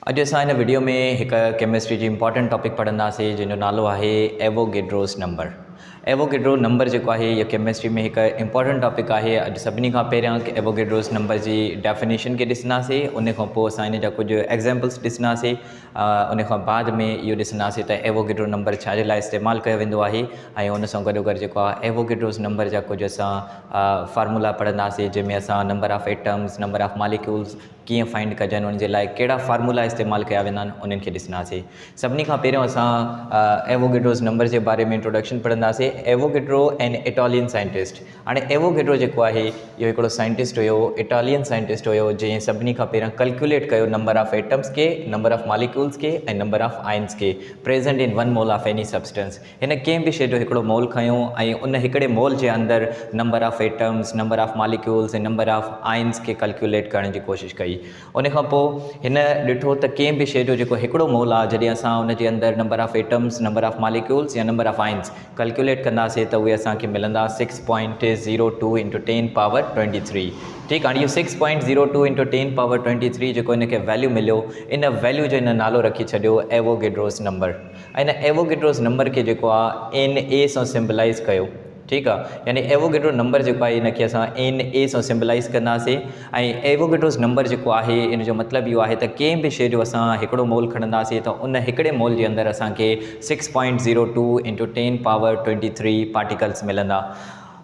अॼु असां हिन वीडियो में हिकु केमिस्ट्री जी इंपॉर्टेंट टॉपिक पढ़ंदासीं जंहिंजो नालो आहे एवोगैड्रोस नंबर। एवोगैड्रो नंबर जेको आहे इहो केमिस्ट्री में हिकु इंपॉर्टेंट टॉपिक आहे। अॼु सभिनी खां पहिरियां एवोगैड्रोस नंबर जी डेफिनेशन खे ॾिसंदासीं, उन खां पोइ असां हिन जा कुझु एग्जाम्पल्स ॾिसंदासीं, उन खां बाद में इहो ॾिसंदासीं त एवोगैड्रो नंबर छा जे लाइ इस्तेमालु कयो वेंदो आहे ऐं उन सां गॾोगॾु जेको आहे एवोगैड्रोस नंबर जा कुझु असां फार्मूला पढ़ंदासीं, जंहिंमें असां number of atoms, number of molecules कीअं फाइंड कजनि, उन जे लाइ कहिड़ा फार्मूला इस्तेमालु कया वेंदा आहिनि उन्हनि खे ॾिसंदासीं। सभिनी खां पहिरियों असां एवोगैड्रोस नंबर जे बारे में इंट्रोडक्शन पढ़ंदासीं। Avogadro an Italian scientist. हाणे एवोगैड्रो जेको आहे इहो हिकिड़ो साइंटिस्ट हुयो, इटालियन साइंटिस्ट हुयो, जंहिं सभिनी खां पहिरियों कैलकुलेट कयो नंबर ऑफ एटम्स के, नंबर ऑफ मॉलिक्यूल्स के ऐं नंबर ऑफ आयन्स के present in 1 mole of any substance. हिन कंहिं बि शइ जो हिकिड़ो मोल खयो ऐं उन हिकिड़े मोल जे अंदरि number of atoms, number of molecules ऐं नंबर ऑफ आयन्स खे कैलकुलेट करण जी कोशिशि कई। उन खां पोइ हिन ॾिठो त कंहिं बि शइ जो जेको हिकिड़ो मोल आहे, जॾहिं असां उन जे अंदरि number of atoms, number of molecules या नंबर ऑफ आयन्स कैलकुलेट कंदासीं त उहे असांखे मिलंदा 6.02 इंटू 10 पावर 23। ठीकु आहे। इहो 6.02 इंटू 10 पावर 23 जेको हिनखे वैल्यू मिलियो, इन वैल्यू जो हिन नालो रखी छॾियो एवोगैड्रोस नंबर। ऐं इन एवोगैड्रोस नंबर खे जेको आहे NA सां सिम्बलाइज़ कयो। ठीकु आहे। यानी एवोगैड्रो नंबर जेको आहे इनखे असां NA सां सिम्बलाइज़ कंदासीं। ऐं एवोगैड्रोस नंबर जेको आहे इन जो मतिलबु इहो आहे त कंहिं बि शइ जो असां हिकिड़ो मोल खणंदासीं त उन हिकिड़े मोल जे अंदरि असांखे 6.02 इंटू 10 पावर 23 पार्टिकल्स मिलंदा।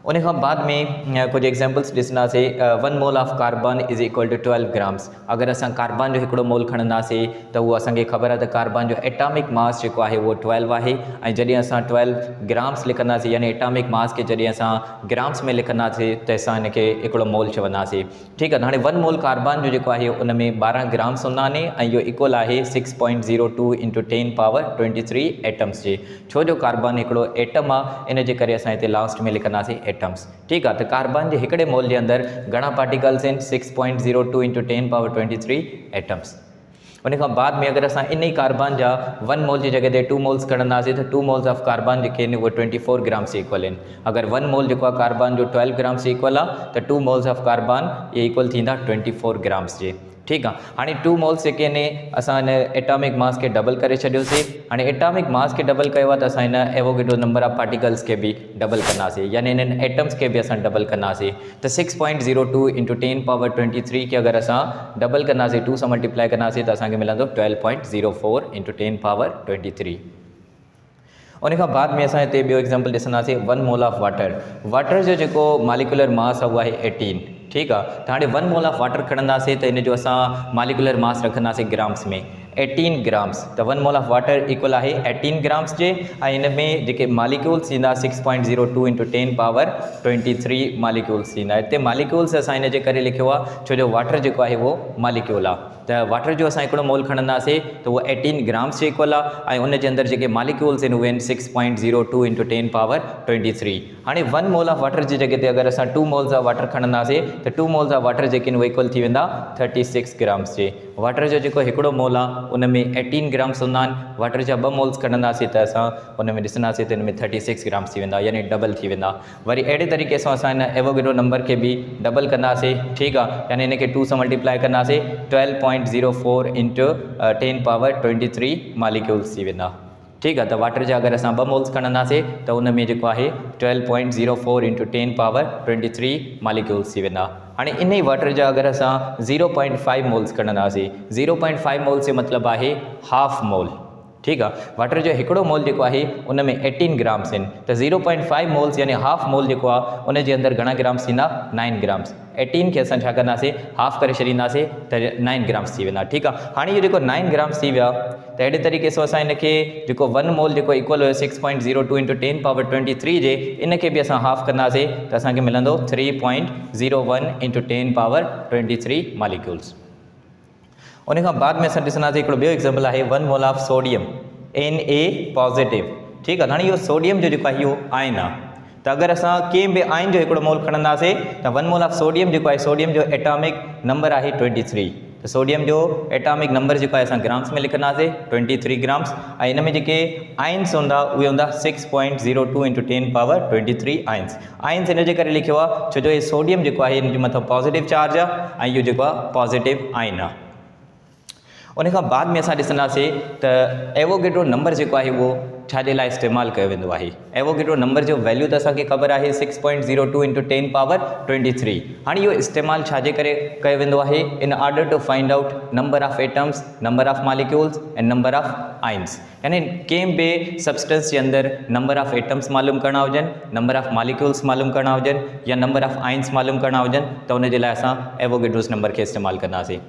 उन खां बाद में कुझु एग्जाम्पल्स ॾिसंदासीं। 1 mole of carbon is equal to 12 grams. अगरि असां कार्बन जो हिकिड़ो मोल खणंदासीं त उहो असांखे ख़बर आहे त कार्बन जो एटॉमिक मास जेको आहे उहो 12 आहे। ऐं जॾहिं असां 12 ग्राम्स लिखंदासीं, यानी एटॉमिक मास खे जॾहिं असां ग्राम्स में लिखंदासीं त असां हिनखे हिकिड़ो मोल चवंदासीं। ठीकु आहे। हाणे 1 मोल कार्बन जो जेको आहे उन में 12 ग्राम्स हूंदा आहिनि ऐं इहो इक्वल आहे 6.02 इंटू 10 पावर 23 एटम्स जे। छो जो कार्बन हिकिड़ो एटम आहे, इन जे करे असां हिते लास्ट में लिखंदासीं एटम्स। ठीकु आहे। त कार्बन जे हिकिड़े मोल जे अंदरि घणा पार्टिकल्स आहिनि? 6.02 इंटू 10 पावर 23 एटम्स। उन खां बाद में अगरि असां इन ई कार्बन जा 1 मोल जी जॻह ते 2 मोल्स खणंदासीं त 2 मोल्स ऑफ कार्बन जेके आहिनि उहे 24 ग्राम्स जे इक्वल आहिनि। अगरि 1 मोल जेको आहे कार्बन जो 12 ग्राम्स जे इक्वल आहे त 2 मोल्स ऑफ कार्बन इहे इक्वल थींदा 24 ग्राम्स जे। ठीकु आहे। हाणे 2 मोल्स जेके आहिनि असां हिन एटॉमिक मास खे डबल करे छॾियोसीं। हाणे एटॉमिक मास खे डबल कयो आहे त असां हिन एवोगैड्रो नंबर ऑफ पार्टिकल्स खे बि डबल कंदासीं, यानी हिननि एटम्स खे बि असां डबल कंदासीं। त 6.02 इंटू 10 पावर 23 खे अगरि असां डबल कंदासीं, 2 सां मल्टीप्लाई कंदासीं त असांखे मिलंदो 12.04 इंटू 10 पावर 23। उन खां बाद में असां हिते ॿियो एग्जाम्पल ॾिसंदासीं। 1 मोल ऑफ वाटर। वाटर जो जेको मॉलिक्यूलर मास आहे उहा आहे 18। ठीकु आहे। त हाणे 1 मोल ऑफ वाटर खणंदासीं त इन जो असां मॉलिक्यूलर मास रखंदासीं ग्राम्स में, 18 ग्राम्स। त 1 मोल ऑफ वाटर इक्वल आहे 18 ग्राम्स जे। ऐं हिन में जेके मॉलिक्यूल्स थींदा 6.02 इंटू 10 पावर 23 मॉलिक्यूल्स थींदा। हिते मॉलिक्यूल्स असां हिन जे करे लिखियो आहे छो जो वाटर जेको आहे उहो मॉलिक्यूल आहे। त वाटर जो असां हिकिड़ो मोल खणंदासीं त उहो 18 ग्राम्स जे इक्वल आहे ऐं उन जे अंदरि जेके मॉलिक्यूल्स आहिनि उहे आहिनि 6.02 इंटू 10 पावर 23। हाणे 1 मोल ऑफ वाटर जी जॻह ते अगरि असां 2 मोल्स ऑफ वाटर खणंदासीं त 2 मोल्स ऑफ वाटर जेके आहिनि उहे इक्वल थी वेंदा 36 ग्राम्स जे। वाटर जो जेको हिकिड़ो मोल आहे उन में 18 ग्राम्स हूंदा आहिनि। वाटर जा 2 मोल्स खणंदासीं त असां उन में ॾिसंदासीं त हिन में 36 ग्राम्स थी वेंदा, यानी डबल थी वेंदा। वरी अहिड़े तरीक़े सां असां हिन एवोगैड्रो नंबर खे बि डबल कंदासीं। ठीकु आहे। यानी हिनखे 2 सां मल्टीप्लाई कंदासीं, 12.04 इंटू 10 पावर 23 मॉलिक्यूल्स थी वेंदा। ठीकु आहे। त वाटर जा अगरि असां 2 मोल्स खणंदासीं त उन में जेको आहे 12.04 इंटू 10 पावर 23 मॉलिक्यूल्स थी वेंदा। हाणे इन ई वाटर जा अगरि असां 0.5 मोल्स खणंदासीं, 0.5 मोल्स जो मतिलबु आहे हाफ मोल। ठीकु आहे। वाटर जो हिकिड़ो मोल जेको आहे उन में 18 ग्राम्स आहिनि, त 0.5 मोल्स यानी हाफ मोल जेको आहे उन जे अंदरि घणा ग्राम्स थींदा? 9 ग्राम्स। 18 खे असां छा कंदासीं? हाफ करे छॾींदासीं त 9 ग्राम्स थी वेंदा। ठीकु आहे। हाणे इहो जेको 9 ग्राम्स थी विया त अहिड़े तरीक़े सां असां हिनखे जेको 1 मोल जेको इक्वल हुयो 6.02 इंटू 10 पावर 23 जे, इनखे बि असां हाफ कंदासीं त असांखे मिलंदो 3.01 इंटू 10 पावर 23 मॉलिक्यूल्स। उन खां बाद में असां ॾिसंदासीं हिकिड़ो ॿियो एग्जाम्पल आहे 1 mole of sodium, Na positive. ठीकु आहे। हाणे इहो सोडियम जो जेको आहे इहो आयन आहे। त अगरि असां कंहिं बि आयन जो हिकिड़ो मोल खणंदासीं त 1 मोल ऑफ सोडियम जेको आहे, सोडियम जो एटॉमिक नंबर आहे 23। त सोडियम जो एटॉमिक नंबर जेको आहे असां ग्राम्स में लिखंदासीं 23 ग्राम्स। ऐं हिन में जेके आयन्स हूंदा उहे हूंदा 6.02 इंटू 10 पावर 23 आयन्स। आयन्स हिन जे करे लिखियो आहे छो जो इहो सोडियम जेको आहे हिन जे मथां पॉज़िटिव चार्ज आहे ऐं इहो जेको आहे पॉज़िटिव आयन आहे। उन खां बाद में असां ॾिसंदासीं त एवोगेड्रो नंबर जेको आहे उहो छाजे लाइ इस्तेमालु कयो वेंदो आहे। एवोगेड्रो नंबर जो वैल्यू त असांखे ख़बर आहे 6.02 इंटू 10 पावर 23। हाणे इहो इस्तेमालु छाजे करे कयो वेंदो आहे? In order to find out number of atoms, number of molecules and number of ions. यानी कंहिं बि सब्सटेंस जे अंदरि नंबर ऑफ एटम्स मालूम करणा हुजनि, नंबर ऑफ मॉलिक्यूल्स मालूम करणा हुजनि या नंबर ऑफ आइंस मालूम करणा हुजनि त उन जे लाइ असां एवोगेड्रोस नंबर खे इस्तेमालु कंदासीं।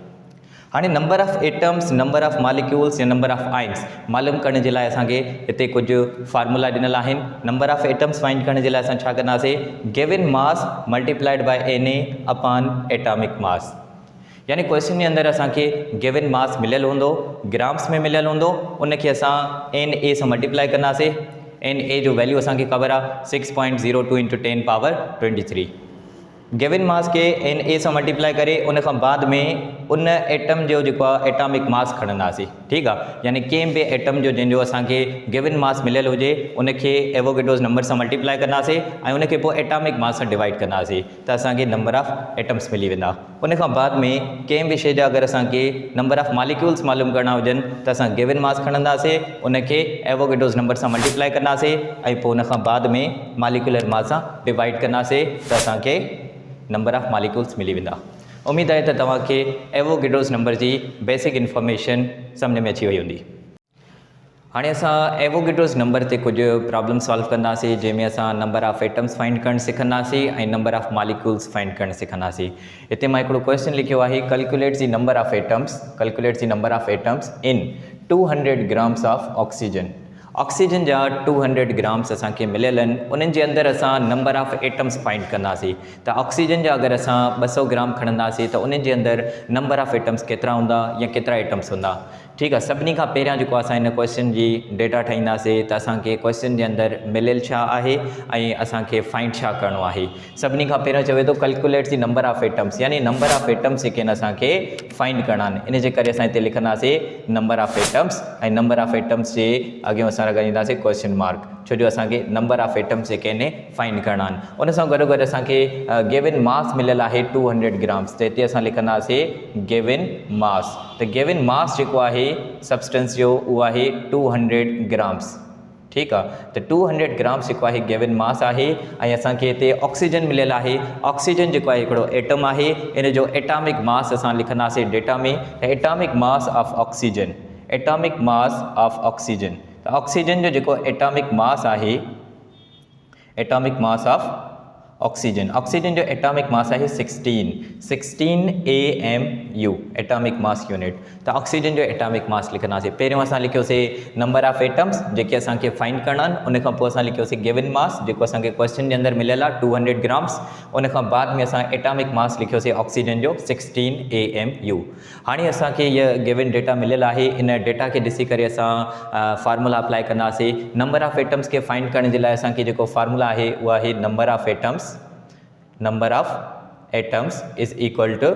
हाणे number of atoms, number of molecules या नंबर ऑफ आइंस मालूम करण जे लाइ असांखे हिते कुझु फार्मूला ॾिनल आहिनि। नंबर ऑफ एटम्स फाइंड करण जे लाइ असां छा कंदासीं? Given mass multiplied by Na upon atomic mass. यानी क्वेश्चन जे अंदरि असांखे गिवन मास मिलियल हूंदो, ग्राम्स में मिलियल हूंदो, उनखे असां Na सां मल्टीप्लाई कंदासीं। Na जो वैल्यू असांखे ख़बर आहे 6.02 इंटू 10 पावर 23। गिवन मास के Na सां मल्टीप्लाई करे उन खां बाद में उन एटम जो जेको आहे एटॉमिक मास खणंदासीं। ठीकु आहे, यानी कंहिं बि एटम जो जंहिंजो असांखे गिवन मास मिलियल हुजे उनखे एवोगेड्रोस नंबर सां मल्टीप्लाई कंदासीं ऐं उनखे पोइ एटॉमिक मास सां डिवाइड कंदासीं त असांखे नंबर ऑफ एटम्स मिली वेंदा। उन खां बाद में कंहिं बि शइ जा अगरि असांखे नंबर ऑफ मॉलिक्यूल्स मालूम करणा हुजनि त असां गिवन मास खणंदासीं, उनखे एवोगेड्रोस नंबर सां मल्टीप्लाई कंदासीं ऐं पोइ उन खां बाद में मॉलिक्यूलर मास सां डिवाइड कंदासीं त असांखे नंबर ऑफ मॉलिक्यूल्स मिली वेंदा। उम्मीद आहे त तव्हांखे एवोगेड्रोस नंबर जी बेसिक इन्फॉर्मेशन सम्झ में अची वई हूंदी। हाणे असां एवोगेड्रोस नंबर ते कुझु प्रॉब्लम सॉल्व कंदासीं जंहिंमें असां नंबर ऑफ एटम्स फाइंड करणु सिखंदासीं ऐं नंबर ऑफ मॉलिक्यूल्स फाइंड करणु सिखंदासीं। हिते मां हिकिड़ो क्वेश्चन लिखियो आहे, calculate the number of atoms in 200 grams of oxygen. Oxygen जा 200 ग्राम्स असांखे मिलियल आहिनि, उन्हनि जे अंदरि असां नंबर ऑफ एटम्स फाइंड कंदासीं। त ऑक्सीजन जा अगरि असां 200 ग्राम खणंदासीं त उन्हनि जे अंदरि नंबर ऑफ एटम्स केतिरा हूंदा या केतिरा एटम्स हूंदा। ठीकु आहे, सभिनी खां पहिरियां जेको असां हिन क्वेश्चन जी डेटा ठाहींदासीं त असांखे क्वेश्चन जे अंदरि मिलियल छा आहे ऐं असांखे फाइंड छा करिणो आहे। सभिनी खां पहिरियों चवे थो calculate the number of atoms, यानी नंबर ऑफ एटम्स जेके आहिनि असांखे फाइंड करणा आहिनि। इन जे करे असां हिते लिखंदासीं नंबर ऑफ एटम्स ऐं नंबर ऑफ एटम्स जे अॻियां असां लॻाईंदासीं क्वेश्चन मार्क, छो जो असांखे नंबर ऑफ एटम्स जेके आहिनि फाइंड करणा आहिनि। उन सां गॾो गॾु असांखे गिवन मास मिलियल आहे 200 ग्राम्स, त हिते असां लिखंदासीं गिवन मास। त गिवन मास जेको आहे सब्सटेंस जो उहो आहे 200 ग्राम्स। ठीकु आहे, त 200 ग्राम्स जेको आहे गिवन मास आहे ऐं असांखे हिते ऑक्सीजन मिलियल आहे। ऑक्सीजन जेको आहे हिकिड़ो एटम आहे, इन जो एटॉमिक मास असां लिखंदासीं डेटा में, atomic mass of oxygen, atomic mass of oxygen. त ऑक्सीजन जो जेको एटॉमिक मास आहे, atomic mass of oxygen, oxygen जो एटॉमिक मास आहे 16 AMU एटॉमिक मास यूनिट। त ऑक्सीजन जो एटॉमिक मास लिखंदासीं। पहिरियों असां लिखियोसीं नंबर ऑफ एटम्स जेके असांखे फाइंड करणा आहिनि, उन खां पोइ असां लिखियोसीं गिवन मास जेको असांखे क्वेश्चन जे अंदरि मिलियल आहे 200 ग्राम्स। उन खां बाद में असां एटॉमिक मास लिखियोसीं ऑक्सीजन जो 16 AMU। हाणे असांखे इहा गिवन डेटा मिलियल आहे, इन डेटा खे ॾिसी करे असां फार्मूला अप्लाई कंदासीं। नंबर ऑफ एटम्स खे फाइंड करण जे लाइ असांखे जेको फार्मूला आहे उहो आहे number of atoms is equal to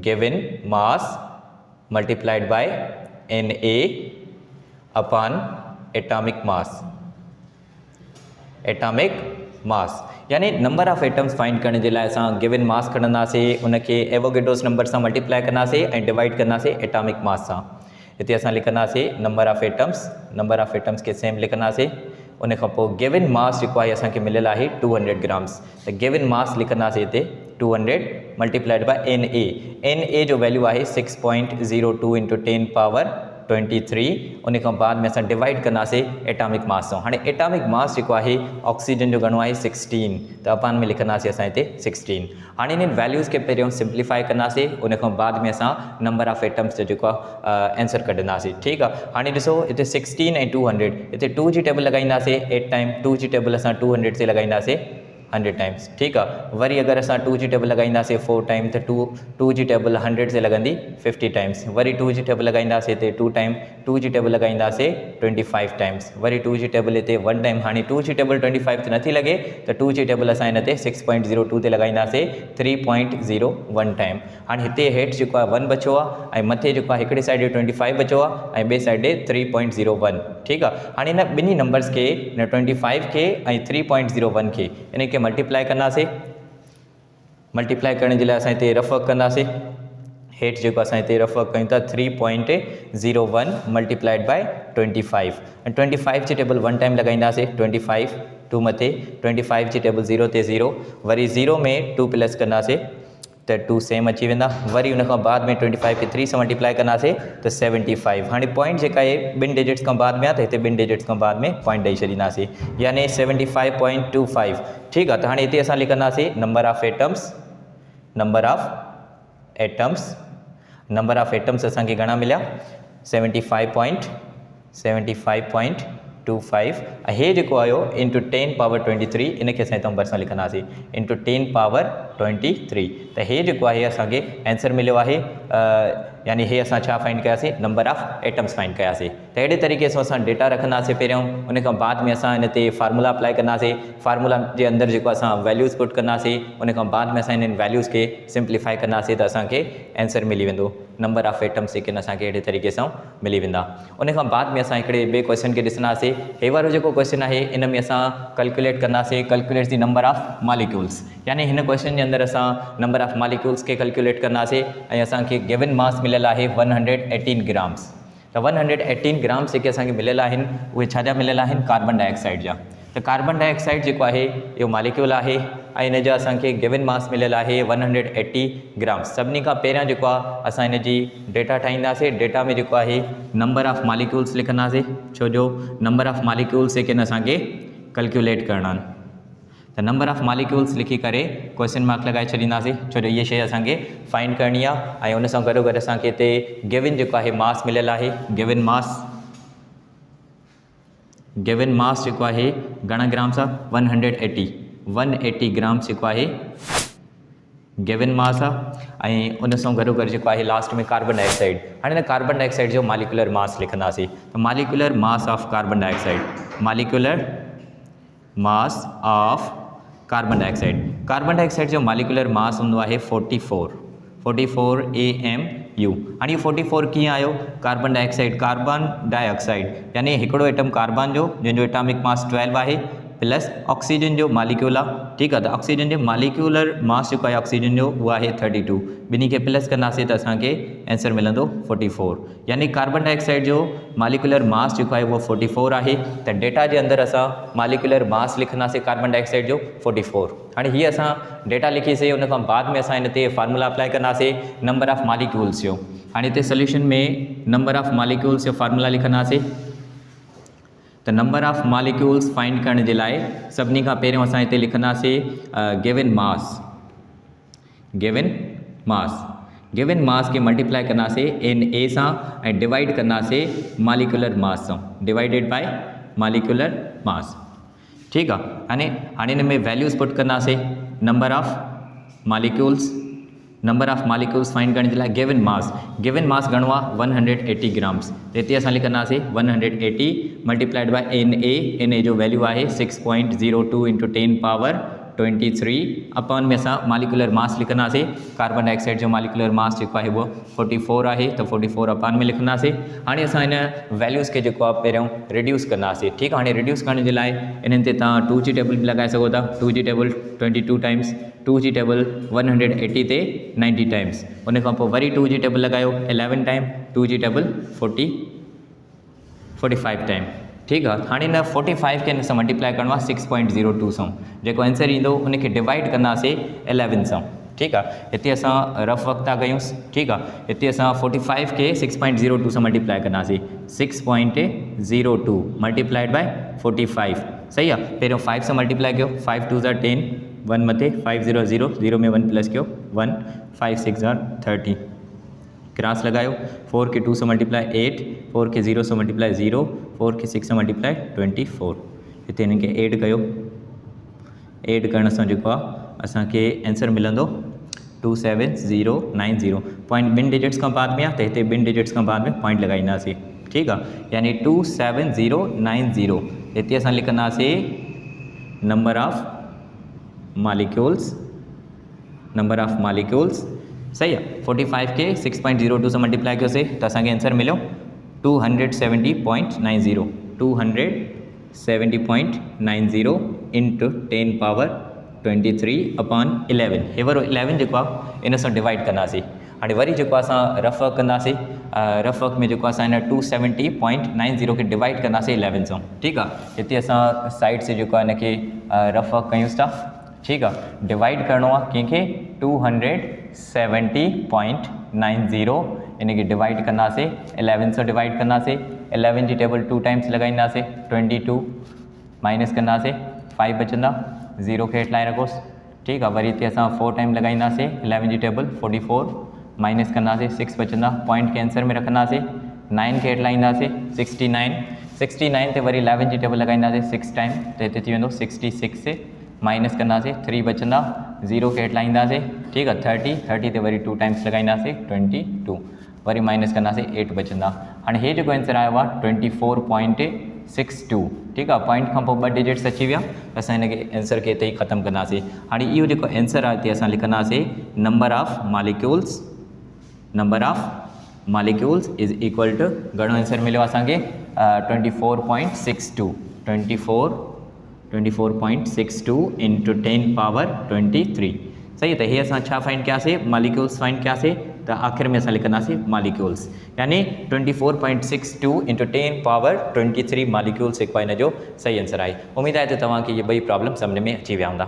given mass multiplied by Na upon atomic mass. यानी नंबर ऑफ एटम्स फाइंड करण जे लाइ असां गिवन मास खणंदासीं, उनखे एवोगेड्रोस नंबर सां मल्टीप्लाई कंदासीं ऐं डिवाइड कंदासीं एटॉमिक मास सां। हिते असां लिखंदासीं नंबर ऑफ एटम्स खे सेम लिखंदासीं। उन खां पोइ गिवन मास जेको आहे असांखे मिलियल आहे 200 ग्राम्स, त गिवन मास लिखंदासीं हिते 200 मल्टीप्लाइड बाय Na जो वैल्यू आहे 6.02 इंटू 10 पावर 23। उन खां बाद में असां डिवाइड कंदासीं एटॉमिक मास सां। हाणे एटॉमिक मास जेको आहे ऑक्सीजन जो घणो आहे 16, त अपान में लिखंदासीं असां हिते 16। हाणे इन्हनि वैल्यूज़ खे पहिरियों सिम्प्लीफाई कंदासीं, उन खां बाद में असां नंबर ऑफ एटम्स जो जेको आहे आंसर कढंदासीं। ठीकु आहे, हाणे ॾिसो हिते 16 ऐं 200, हिते 2 जी टेबल लॻाईंदासीं 8 टाइम, 2 जी टेबल असां 200 से लॻाईंदासीं 100 टाइम्स। ठीकु आहे, वरी अगरि असां 2 जी टेबल लॻाईंदासीं 4 टाइम त 2 जी टेबल 100 से लॻंदी 50 टाइम्स। वरी 2 जी टेबल लॻाईंदासीं हिते 2 टाइम, 2 जी टेबल लॻाईंदासीं 25 टाइम्स। वरी 2 जी टेबल हिते 1 टाइम। हाणे 2 जी टेबल 25 ते नथी लॻे त 2 जी टेबल असां हिन ते 6.02 ते लॻाईंदासीं 3.01 टाइम। हाणे हिते हेठि जेको आहे 1 बचियो आहे ऐं मथे जेको आहे हिकिड़े साइड 25 बचियो आहे ऐं ॿिए साइड 3.01। ठीकु आहे, हाणे हिन ॿिन्ही नंबर्स खे, हिन 25 खे ऐं 3.01 खे, इन खे मल्टीप्लाई कंदासीं। मल्टीप्लाई करण जे लाइ असां हिते रफ़ कंदासीं। हेठि जेको असां हिते रफ वर्क कयूं था 3.01 मल्टीप्लाइड बाय 25 ऐं 25 जी टेबल 1 टाइम लॻाईंदासीं 25 2 मथे 25 जी टेबल 0 ते 0 वरी 0 में 2 प्लस कंदासीं त 2 सेम अची वेंदा वरी उन खां बाद में 25 खे 3 सां मल्टीप्लाई कंदासीं त 75 हाणे पॉइंट जेका आहे ॿिनि डिजिट्स खां बाद में आहे त हिते ॿिनि डिजिट्स खां बाद में पॉइंट ॾेई छॾींदासीं यानी 75.25 ठीकु आहे त हाणे हिते असां लिखंदासीं नंबर ऑफ एटम्स असांखे घणा मिलिया 75.25 ऐं हे जेको आयो इंटू 10 पावर 23 इनखे असां नंबर सां लिखंदासीं इंटू 10 पावर 23 त हे जेको आहे असांखे आंसर मिलियो आहे यानी हे असां छा फाइंड कयासीं नंबर ऑफ एटम्स फाइंड कयासीं त अहिड़े तरीक़े सां असां डेटा रखंदासीं पहिरियों उन खां बाद में असां हिन ते फार्मूला अप्लाई कंदासीं फार्मूला जे अंदरि जेको असां वैल्यूज़ पुट कंदासीं उन खां बाद में असां हिननि वैल्यूज़ खे सिंप्लीफाई कंदासीं त असांखे आंसर मिली वेंदो नंबर ऑफ एटम्स जेके असांखे अहिड़े तरीक़े सां मिली वेंदा उन खां बाद में असां हिकिड़े ॿिए क्वेश्चन खे ॾिसंदासीं हे वारो जेको क्वेश्चन आहे इन में असां कैलकुलेट कंदासीं calculate the number of molecules यानी हिन क्वेश्चन जे अंदरि असां नंबर ऑफ मॉलिक्यूल्स खे कैलकुलेट कंदासीं ऐं असांखे गिवन मास मिलियल आहे 118 ग्राम्स त 118 ग्राम्स जेके असांखे मिलियल आहिनि उहे छाजा मिलियल आहिनि कार्बन डाइऑक्साइड जा त कार्बन डाइऑक्साइड जेको आहे इहो मॉलिक्यूल आहे ऐं इन जा असांखे गिवन मास मिलियल आहे 180 ग्राम्स सभिनी खां पहिरियां जेको आहे असां हिन जी डेटा ठाहींदासीं डेटा में जेको आहे नंबर ऑफ मॉलिक्यूल्स लिखंदासीं छो जो नंबर ऑफ मॉलिक्यूल्स जेके असांखे कैलकुलेट करणा आहिनि त नंबर ऑफ मॉलिक्यूल्स लिखी करे क्वेश्चन मार्क लॻाए छॾींदासीं छो जो इहा शइ असांखे फाइंड करणी आहे ऐं उन सां गॾोगॾु असांखे हिते गिवन जेको आहे मास मिलियल आहे गिवन मास जेको आहे घणा ग्राम्स आहे 180 ग्राम्स जेको आहे गिवन मास आहे ऐं उन सां गॾोगॾु जेको आहे लास्ट में कार्बन डाइऑक्साइड हाणे हिन कार्बन डाइऑक्साइड जो मॉलिक्यूलर मास लिखंदासीं त molecular mass of carbon dioxide carbon dioxide जो मॉलिक्यूलर मास हूंदो आहे 44 AMU हाणे 44 कीअं आयो कार्बन डाइऑक्साइड यानी हिकिड़ो एटम कार्बन जो जंहिंजो एटॉमिक मास 12 आहे प्लस ऑक्सीजन जो मॉलिक्यूल आहे ठीकु आहे त ऑक्सीजन जो मॉलिक्यूलर मास जेको आहे ऑक्सीजन जो उहो आहे 32 ॿिन्ही खे प्लस कंदासीं त असांखे आंसर मिलंदो 44 यानी कार्बन डाइऑक्साइड जो मॉलिक्यूलर मास जेको आहे उहो 44 आहे त डेटा जे अंदरि असां मॉलिक्यूलर मास लिखंदासीं कार्बन डाइऑक्साइड जो 44 हाणे हीअ असां डेटा लिखीसीं उन खां बाद में असां हिन ते फार्मूला अप्लाई कंदासीं नंबर ऑफ मॉलिक्यूल्स जो हाणे हिते सोल्यूशन में नंबर ऑफ मॉलिक्यूल्स जो फार्मूला लिखंदासीं त नंबर ऑफ मॉलिक्यूल्स फाइंड करण जे लाइ सभिनी खां पहिरियों असां हिते लिखंदासीं गिवन मास खे मल्टीप्लाई कंदासीं NA सां ऐं डिवाइड कंदासीं मॉलिक्यूलर मास सां डिवाइडेड बाय मॉलिक्यूलर मास ठीकु आहे हाणे हिन में वैल्यूज़ पुट कंदासीं नंबर ऑफ मॉलिक्यूल्स फाइंड करण जे लाइ गिवन मास घणो आहे 180 ग्राम्स हिते असां लिखंदासीं 180 मल्टीप्लाइड बाय NA जो वैल्यू आहे 6.02 इंटू 10 पावर 23 अपॉन में असां मॉलिक्यूलर मास लिखंदासीं कार्बन डाइऑक्साइड जो मॉलिक्यूलर मास जेको आहे उहो 44 आहे त 44 अपॉन में लिखंदासीं हाणे असां हिन वैल्यूज़ खे जेको आहे पहिरियों रिड्यूस कंदासीं ठीकु आहे हाणे रिड्यूस करण जे लाइ इन्हनि ते तव्हां 2 जी टेबल बि लॻाए सघो था 2 जी टेबल 22 टाइम्स 2 जी टेबल 180 ते 90 टाइम्स उन खां पोइ वरी 2 जी टेबल लॻायो 11 टाइम 2 जी टेबल 45 टाइम ठीकु आहे हाणे हिन 45 खे हिन सां मल्टीप्लाई करिणो आहे 6.02 सां जेको आंसर ईंदो उनखे डिवाइड कंदासीं 11 सां ठीकु आहे हिते असां रफ वर्क था कयूं ठीकु आहे हिते असां 45 खे 6.02 सां मल्टीप्लाई कंदासीं 6.02 मल्टीप्लाइड बाय 45 सही आहे पहिरियों 5 सां मल्टीप्लाई कयो 5 2 ज़ा 10 1 मथे 5 0 0 0 में 1 प्लस कयो 1 5 6 ज़ा 30 क्रॉस लगायो 4 के 2 से मल्टीप्लाई 8 4 के 0 से मल्टीप्लाई 0 4 के 6 से मल्टीप्लाई 24 हिते इनके ऐड कयो ऐड करण सां जेको आहे असांखे आंसर मिलंदो 27090 पॉइंट ॿिनि डिजिट्स खां बाद में आहे त हिते ॿिनि डिजिट्स खां बाद में पॉइंट लॻाईंदासीं ठीकु आहे यानी 27090 हिते असां लिखंदासीं नंबर ऑफ मॉलिक्यूल्स सही आहे 45 के 6.02 से मल्टीप्लाई कयोसीं त असांखे आंसर मिलियो 270.90 इंटू 10 पावर 23 अपॉन 11 हे वारो 11 जेको आहे इन सां डिवाइड कंदासीं हाणे वरी जेको असां रफ़ वर्क कंदासीं, रफ़ वर्क में जेको असां हिन 270.90 खे डिवाइड कंदासीं 11 सां। ठीकु आहे, हिते असां साइड से जेको आहे हिनखे रफ़ वर्क कयूंसि था। ठीकु आहे, डिवाइड करिणो आहे कंहिंखे 270.90 इनखे डिवाइड कंदासीं 11 सां डिवाइड कंदासीं। 11 जी टेबल 2 टाइम्स लॻाईंदासीं, 22 माइनस कंदासीं 5 बचंदा, 0 खे हेठि लाइ रखोसि। ठीकु आहे, वरी हिते असां 4 टाइम लॻाईंदासीं 11 जी टेबल 44 माइनस कंदासीं 6 बचंदा, पॉइंट खे आंसर में रखंदासीं, 9 खे हेठि लाहींदासीं 69 ते वरी 11 जी टेबल लॻाईंदासीं 6 टाइम त हिते थी वेंदो 66 माइनस कंदासीं 3 बचंदा, 0 खे हेठि लाहींदासीं। ठीकु आहे, 30 ते वरी 2 टाइम्स लॻाईंदासीं 22 वरी माइनस कंदासीं 8 बचंदा। हाणे हे जेको आंसर आयो आहे 24.62। ठीकु आहे, पॉइंट खां पोइ 2 डिजिट्स अची विया, असां हिनखे आंसर खे हिते ई ख़तमु कंदासीं। हाणे इहो जेको आंसर आहे हिते असां लिखंदासीं number of molecules is equal to घणो आंसर मिलियो असांखे 24.62 24.62 इंटू 10 पावर 23। सही, त हे असां छा फाइंड कयासीं, मालिक्यूल्स फाइंड कयासीं, त आख़िर में असां लिखंदासीं मालिक्यूल्स, यानी 24.62 इंटू 10 पावर 23 मालिक्यूल्स जेको आहे हिन जो सही आंसर आहे। उमेदु आहे त तव्हांखे इहे ॿई प्रॉब्लम सम्झ में अची विया हूंदा।